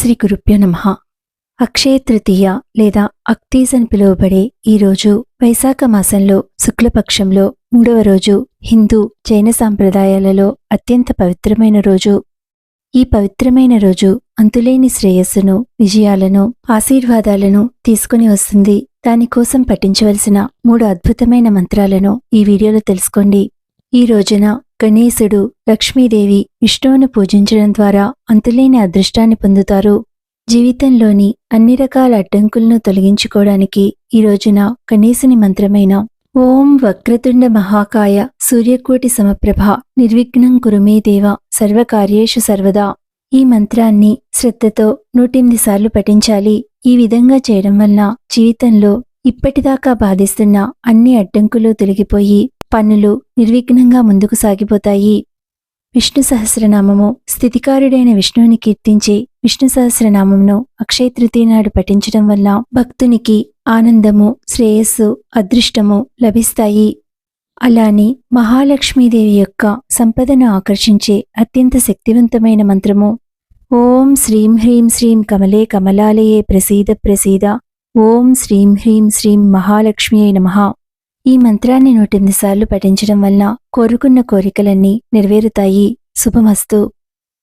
శ్రీ గురుభ్యో నమః. అక్షయ తృతీయ లేదా అక్తీజ్ అని పిలువబడే ఈ రోజు వైశాఖ మాసంలో శుక్లపక్షంలో 3వ రోజు హిందూ జైన సాంప్రదాయాలలో అత్యంత పవిత్రమైన రోజు. ఈ పవిత్రమైన రోజు అంతులేని శ్రేయస్సును, విజయాలను, ఆశీర్వాదాలను తీసుకుని వస్తుంది. దానికోసం పఠించవలసిన 3 అద్భుతమైన మంత్రాలను ఈ వీడియోలో తెలుసుకోండి. ఈ రోజున గణేశుడు, లక్ష్మీదేవి, విష్ణువును పూజించడం ద్వారా అంతులేని అదృష్టాన్ని పొందుతారు. జీవితంలోని అన్ని రకాల అడ్డంకులను తొలగించుకోవడానికి ఈ రోజున గణేశుని మంత్రమైన ఓం వక్రతుండ మహాకాయ సూర్యకోటి సమప్రభ నిర్విఘ్నం కురు మే దేవ సర్వకార్యేషు సర్వదా ఈ మంత్రాన్ని శ్రద్ధతో 108 సార్లు పఠించాలి. ఈ విధంగా చేయడం వలన జీవితంలో ఇప్పటిదాకా బాధిస్తున్న అన్ని అడ్డంకులు తొలగిపోయి పనులు నిర్విఘ్నంగా ముందుకు సాగిపోతాయి. విష్ణు సహస్రనామము స్థితికారుడైన విష్ణువుని కీర్తించి విష్ణు సహస్రనామమును అక్షయ తృతీయ నాడు పఠించడం వల్ల భక్తునికి ఆనందము, శ్రేయస్సు, అదృష్టము లభిస్తాయి. అలానే మహాలక్ష్మీదేవి యొక్క సంపదను ఆకర్షించే అత్యంత శక్తివంతమైన మంత్రము ఓం శ్రీం హ్రీం శ్రీం కమలే కమలాలయే ప్రసీద ప్రసీద ఓం శ్రీం హ్రీం శ్రీం మహాలక్ష్మియే నమః. ఈ మంత్రాన్ని 108 సార్లు పఠించడం వల్ల కోరుకున్న కోరికలన్నీ నెరవేరుతాయి. శుభమస్తు.